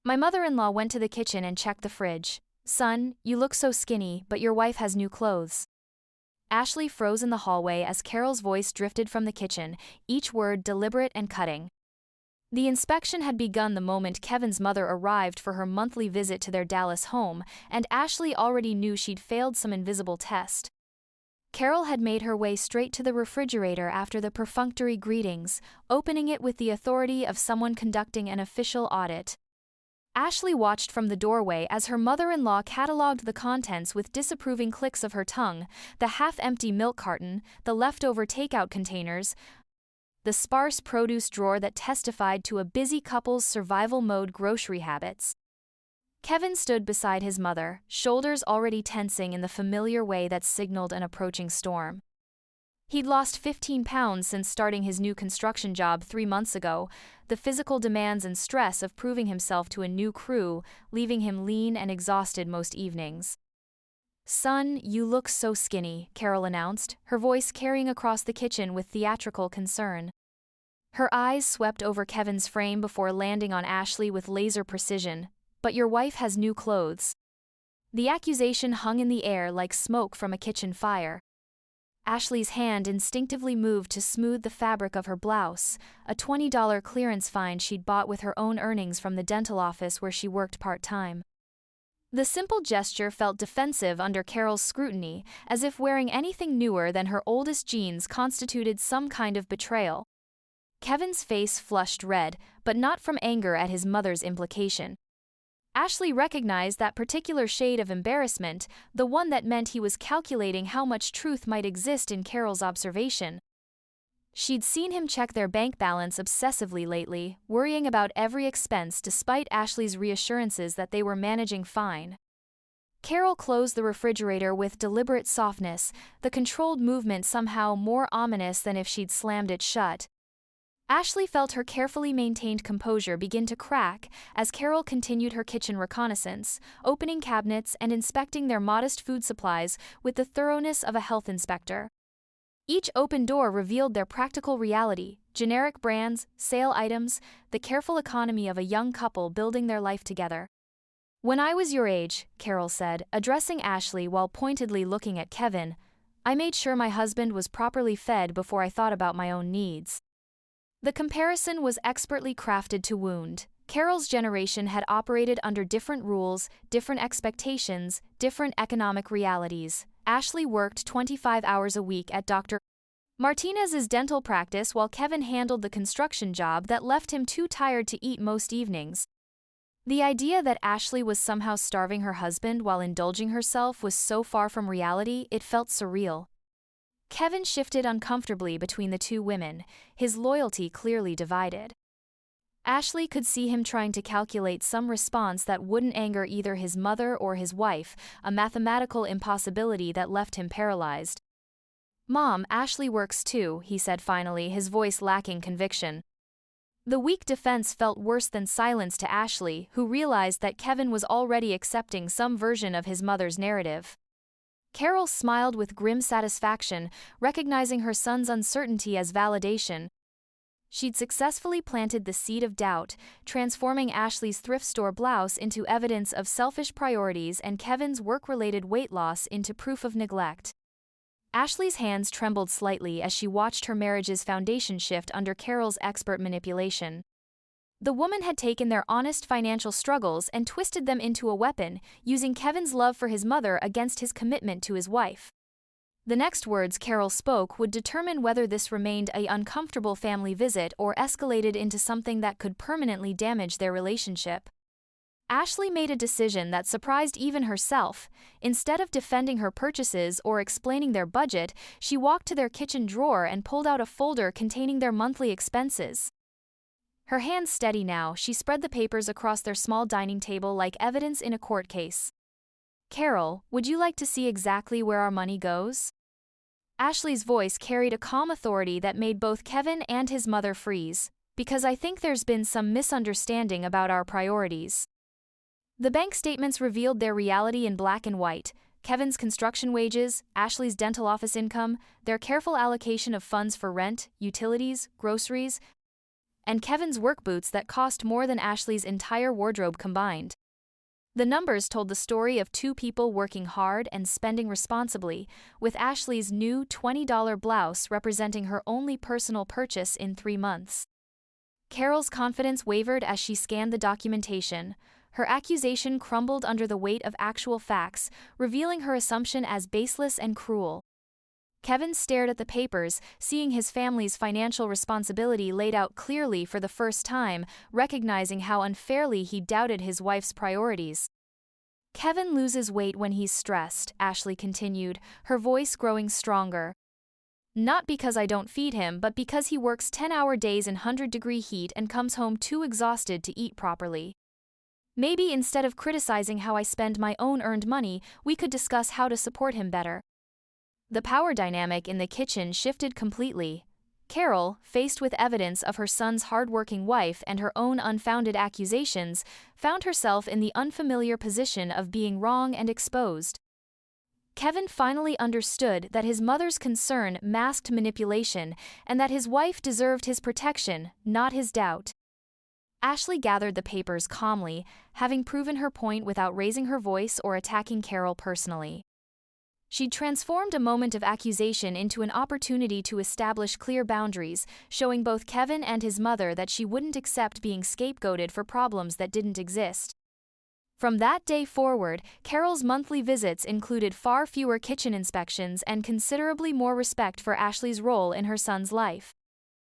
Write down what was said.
My mother-in-law went to the kitchen and checked the fridge. Son, you look so skinny, but your wife has new clothes. Ashley froze in the hallway as Carol's voice drifted from the kitchen, each word deliberate and cutting. The inspection had begun the moment Kevin's mother arrived for her monthly visit to their Dallas home, and Ashley already knew she'd failed some invisible test. Carol had made her way straight to the refrigerator after the perfunctory greetings, opening it with the authority of someone conducting an official audit. Ashley watched from the doorway as her mother-in-law catalogued the contents with disapproving clicks of her tongue: the half-empty milk carton, the leftover takeout containers, the sparse produce drawer that testified to a busy couple's survival mode grocery habits. Kevin stood beside his mother, shoulders already tensing in the familiar way that signaled an approaching storm. He'd lost 15 pounds since starting his new construction job 3 months ago, the physical demands and stress of proving himself to a new crew, leaving him lean and exhausted most evenings. Son, you look so skinny, Carol announced, her voice carrying across the kitchen with theatrical concern. Her eyes swept over Kevin's frame before landing on Ashley with laser precision. But your wife has new clothes. The accusation hung in the air like smoke from a kitchen fire. Ashley's hand instinctively moved to smooth the fabric of her blouse, a $20 clearance find she'd bought with her own earnings from the dental office where she worked part-time. The simple gesture felt defensive under Carol's scrutiny, as if wearing anything newer than her oldest jeans constituted some kind of betrayal. Kevin's face flushed red, but not from anger at his mother's implication. Ashley recognized that particular shade of embarrassment, the one that meant he was calculating how much truth might exist in Carol's observation. She'd seen him check their bank balance obsessively lately, worrying about every expense despite Ashley's reassurances that they were managing fine. Carol closed the refrigerator with deliberate softness, the controlled movement somehow more ominous than if she'd slammed it shut. Ashley felt her carefully maintained composure begin to crack as Carol continued her kitchen reconnaissance, opening cabinets and inspecting their modest food supplies with the thoroughness of a health inspector. Each open door revealed their practical reality: generic brands, sale items, the careful economy of a young couple building their life together. When I was your age, Carol said, addressing Ashley while pointedly looking at Kevin, I made sure my husband was properly fed before I thought about my own needs. The comparison was expertly crafted to wound. Carol's generation had operated under different rules, different expectations, different economic realities. Ashley worked 25 hours a week at Dr. Martinez's dental practice while Kevin handled the construction job that left him too tired to eat most evenings. The idea that Ashley was somehow starving her husband while indulging herself was so far from reality it felt surreal. Kevin shifted uncomfortably between the two women, his loyalty clearly divided. Ashley could see him trying to calculate some response that wouldn't anger either his mother or his wife, a mathematical impossibility that left him paralyzed. Mom, Ashley works too, he said finally, his voice lacking conviction. The weak defense felt worse than silence to Ashley, who realized that Kevin was already accepting some version of his mother's narrative. Carol smiled with grim satisfaction, recognizing her son's uncertainty as validation. She'd successfully planted the seed of doubt, transforming Ashley's thrift store blouse into evidence of selfish priorities and Kevin's work-related weight loss into proof of neglect. Ashley's hands trembled slightly as she watched her marriage's foundation shift under Carol's expert manipulation. The woman had taken their honest financial struggles and twisted them into a weapon, using Kevin's love for his mother against his commitment to his wife. The next words Carol spoke would determine whether this remained an uncomfortable family visit or escalated into something that could permanently damage their relationship. Ashley made a decision that surprised even herself. Instead of defending her purchases or explaining their budget, she walked to their kitchen drawer and pulled out a folder containing their monthly expenses. Her hands steady now, she spread the papers across their small dining table like evidence in a court case. Carol, would you like to see exactly where our money goes? Ashley's voice carried a calm authority that made both Kevin and his mother freeze, because I think there's been some misunderstanding about our priorities. The bank statements revealed their reality in black and white: Kevin's construction wages, Ashley's dental office income, their careful allocation of funds for rent, utilities, groceries. and Kevin's work boots that cost more than Ashley's entire wardrobe combined. The numbers told the story of two people working hard and spending responsibly, with Ashley's new $20 blouse representing her only personal purchase in 3 months. Carol's confidence wavered as she scanned the documentation. Her accusation crumbled under the weight of actual facts, revealing her assumption as baseless and cruel. Kevin stared at the papers, seeing his family's financial responsibility laid out clearly for the first time, recognizing how unfairly he doubted his wife's priorities. Kevin loses weight when he's stressed, Ashley continued, her voice growing stronger. Not because I don't feed him, but because he works 10-hour days in 100-degree heat and comes home too exhausted to eat properly. Maybe instead of criticizing how I spend my own earned money, we could discuss how to support him better. The power dynamic in the kitchen shifted completely. Carol, faced with evidence of her son's hardworking wife and her own unfounded accusations, found herself in the unfamiliar position of being wrong and exposed. Kevin finally understood that his mother's concern masked manipulation and that his wife deserved his protection, not his doubt. Ashley gathered the papers calmly, having proven her point without raising her voice or attacking Carol personally. She'd transformed a moment of accusation into an opportunity to establish clear boundaries, showing both Kevin and his mother that she wouldn't accept being scapegoated for problems that didn't exist. From that day forward, Carol's monthly visits included far fewer kitchen inspections and considerably more respect for Ashley's role in her son's life.